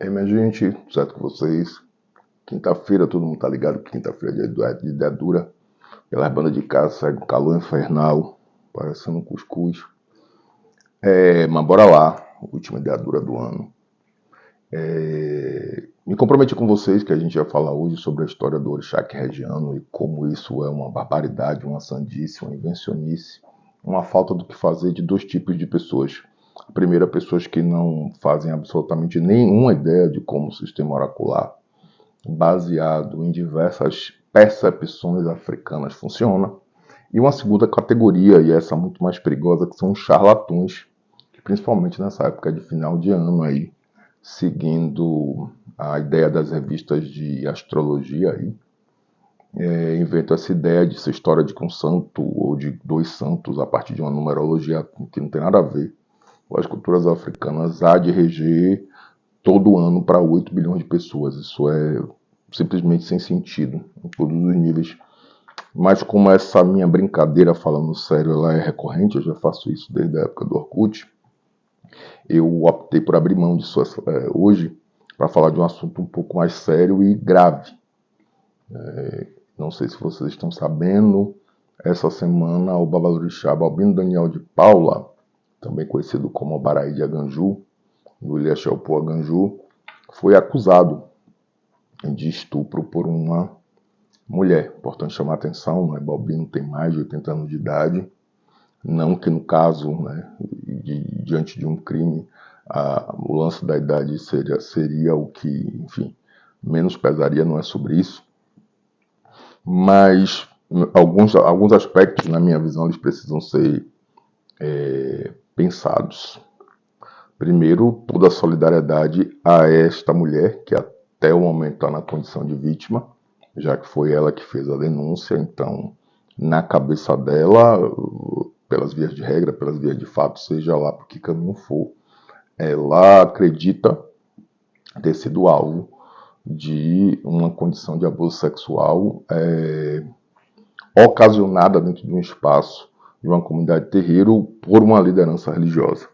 Minha gente, tudo certo com vocês? Quinta-feira, todo mundo tá ligado que quinta-feira é dia de dedura. Pelas bandas de casa, sai um calor infernal, parecendo um cuscuz. Mas bora lá, última dedura do ano. Me comprometi com vocês que a gente ia falar hoje sobre a história do orixá regiano e como isso é uma barbaridade, uma sandice, uma invencionice, uma falta do que fazer de dois tipos de pessoas. A primeira, pessoas que não fazem absolutamente nenhuma ideia de como o sistema oracular, baseado em diversas percepções africanas, funciona. E uma segunda categoria, e essa muito mais perigosa, que são os charlatões, que principalmente nessa época de final de ano aí, seguindo a ideia das revistas de astrologia aí, inventam essa ideia de ser história de que um santo ou de dois santos a partir de uma numerologia que não tem nada a ver com as culturas africanas, há de reger todo ano para 8 bilhões de pessoas. Isso é simplesmente sem sentido em todos os níveis. Mas como essa minha brincadeira, falando sério, ela é recorrente, eu já faço isso desde a época do Orkut, eu optei por abrir mão disso hoje para falar de um assunto um pouco mais sério e grave. Não sei se vocês estão sabendo, essa semana o babalorixá Balbino Daniel de Paula, também conhecido como Obaraí de Aganju, do Ilha Xelpô Aganju, foi acusado de estupro por uma mulher. Importante chamar a atenção, né? Balbino tem mais de 80 anos de idade, não que no caso, né, diante de um crime, o lance da idade seria o que, enfim, menos pesaria, não é sobre isso. Mas alguns aspectos, na minha visão, eles precisam ser pensados. Primeiro, toda a solidariedade a esta mulher, que até o momento está na condição de vítima, já que foi ela que fez a denúncia. Então, na cabeça dela, pelas vias de regra, pelas vias de fato, seja lá por que caminho for, ela acredita ter sido alvo de uma condição de abuso sexual ocasionada dentro de um espaço de uma comunidade terreiro por uma liderança religiosa.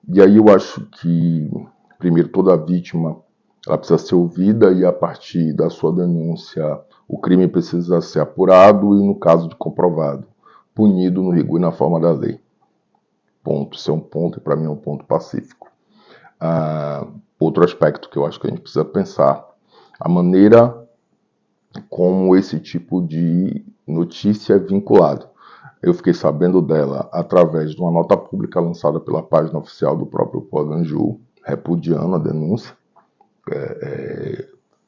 E aí eu acho que, primeiro, toda vítima ela precisa ser ouvida e, a partir da sua denúncia, o crime precisa ser apurado e, no caso de comprovado, punido no rigor e na forma da lei. Ponto. Isso é um ponto, e para mim é um ponto pacífico. Outro aspecto que eu acho que a gente precisa pensar, a maneira como esse tipo de notícia é vinculado. Eu fiquei sabendo dela através de uma nota pública lançada pela página oficial do próprio Poaganju, repudiando a denúncia,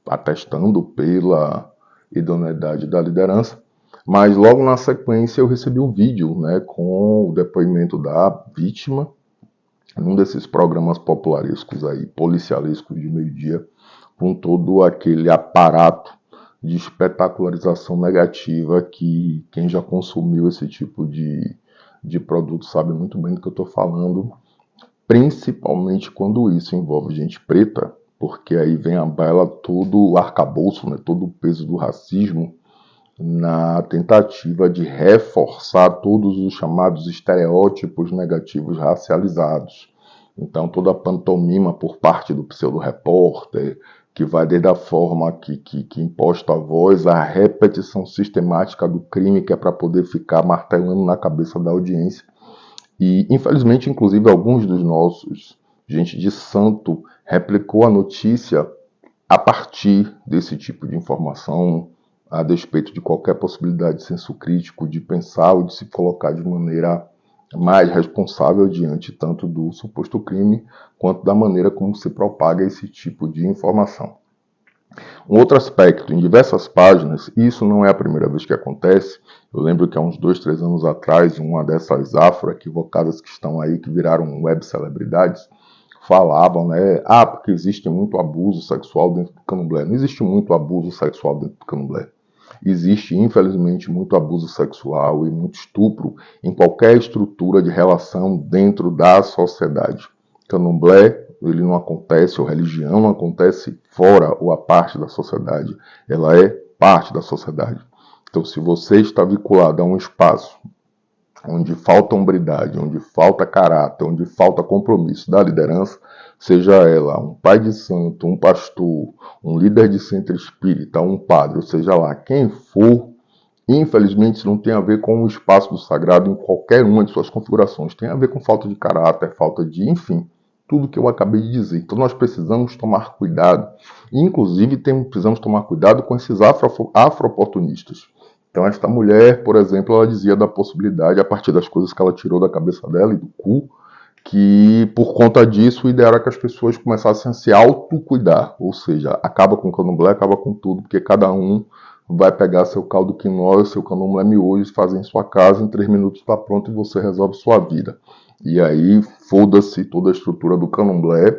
atestando pela idoneidade da liderança. Mas logo na sequência eu recebi um vídeo, né, com o depoimento da vítima, num desses programas popularescos aí, policialescos de meio-dia, com todo aquele aparato de espetacularização negativa que quem já consumiu esse tipo de produto sabe muito bem do que eu estou falando, principalmente quando isso envolve gente preta, porque aí vem à baila todo o arcabouço, né, todo o peso do racismo, na tentativa de reforçar todos os chamados estereótipos negativos racializados. Então, toda a pantomima por parte do pseudo-repórter, que vai desde a forma que imposta a voz, a repetição sistemática do crime, que é para poder ficar martelando na cabeça da audiência. E, infelizmente, inclusive, alguns dos nossos, gente de santo, replicou a notícia a partir desse tipo de informação, a despeito de qualquer possibilidade de senso crítico, de pensar ou de se colocar de maneira mais responsável diante tanto do suposto crime, quanto da maneira como se propaga esse tipo de informação. Um outro aspecto, em diversas páginas, e isso não é a primeira vez que acontece, eu lembro que há uns 2, 3 anos atrás, uma dessas afro-equivocadas que estão aí, que viraram web celebridades, falavam, né, porque existe muito abuso sexual dentro do candomblé. Não existe muito abuso sexual dentro do candomblé. Existe, infelizmente, muito abuso sexual e muito estupro em qualquer estrutura de relação dentro da sociedade. Candomblé, ele não acontece, ou religião não acontece fora ou a parte da sociedade. Ela é parte da sociedade. Então, se você está vinculado a um espaço onde falta hombridade, onde falta caráter, onde falta compromisso da liderança, seja ela um pai de santo, um pastor, um líder de centro espírita, um padre, ou seja lá quem for, infelizmente isso não tem a ver com o espaço do sagrado em qualquer uma de suas configurações, tem a ver com falta de caráter, falta de, enfim, tudo que eu acabei de dizer. Então nós precisamos tomar cuidado, inclusive precisamos tomar cuidado com esses afro-oportunistas. Então esta mulher, por exemplo, ela dizia da possibilidade, a partir das coisas que ela tirou da cabeça dela e do cu, que por conta disso o ideal era que as pessoas começassem a se autocuidar, ou seja, acaba com o candomblé, acaba com tudo, porque cada um vai pegar seu caldo quinó, seu candomblé miojo, fazer em sua casa, em 3 minutos está pronto e você resolve sua vida. E aí foda-se toda a estrutura do candomblé,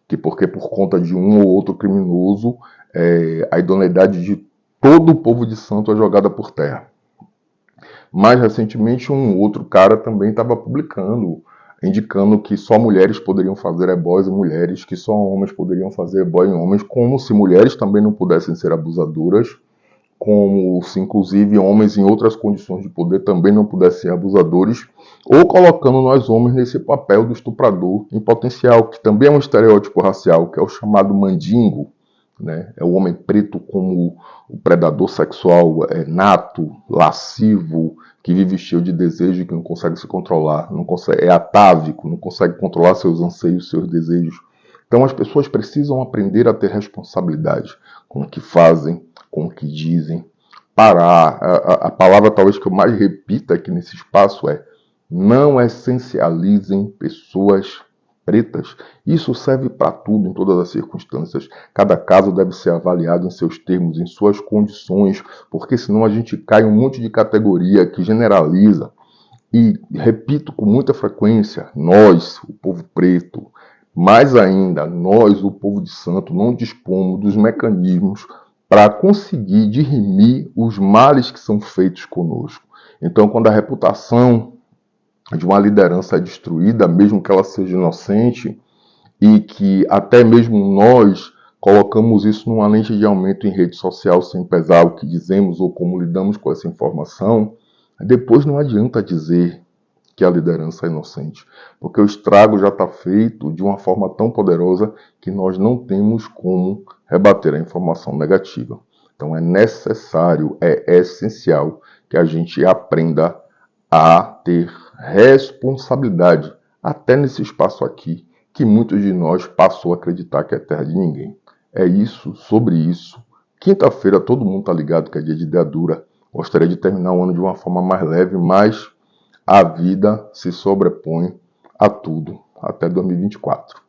que porque por conta de um ou outro criminoso, a idoneidade de todo o povo de santo é jogada por terra. Mais recentemente, um outro cara também estava publicando, indicando que só mulheres poderiam fazer ebós em mulheres, que só homens poderiam fazer ebó em homens, como se mulheres também não pudessem ser abusadoras, como se inclusive homens em outras condições de poder também não pudessem ser abusadores, ou colocando nós homens nesse papel do estuprador em potencial, que também é um estereótipo racial, que é o chamado mandingo, né? É o homem preto como o predador sexual nato, lascivo, que vive cheio de desejo e que não consegue se controlar, não consegue, é atávico, não consegue controlar seus anseios, seus desejos. Então as pessoas precisam aprender a ter responsabilidade com o que fazem, com o que dizem. Parar. A palavra talvez que eu mais repita aqui nesse espaço é: não essencializem pessoas pretas. Isso serve para tudo, em todas as circunstâncias. Cada caso deve ser avaliado em seus termos, em suas condições, porque senão a gente cai em um monte de categoria que generaliza. E repito com muita frequência, nós, o povo preto, mais ainda, nós, o povo de santo, não dispomos dos mecanismos para conseguir dirimir os males que são feitos conosco. Então, quando a reputação de uma liderança é destruída, mesmo que ela seja inocente, e que até mesmo nós colocamos isso numa lente de aumento em rede social sem pesar o que dizemos ou como lidamos com essa informação, depois não adianta dizer que a liderança é inocente, porque o estrago já está feito de uma forma tão poderosa que nós não temos como rebater a informação negativa. Então é necessário, é essencial que a gente aprenda a ter responsabilidade, até nesse espaço aqui, que muitos de nós passou a acreditar que é terra de ninguém. É isso, sobre isso. Quinta-feira todo mundo está ligado que é dia de ideia dura. Gostaria de terminar o ano de uma forma mais leve, mas a vida se sobrepõe a tudo até 2024.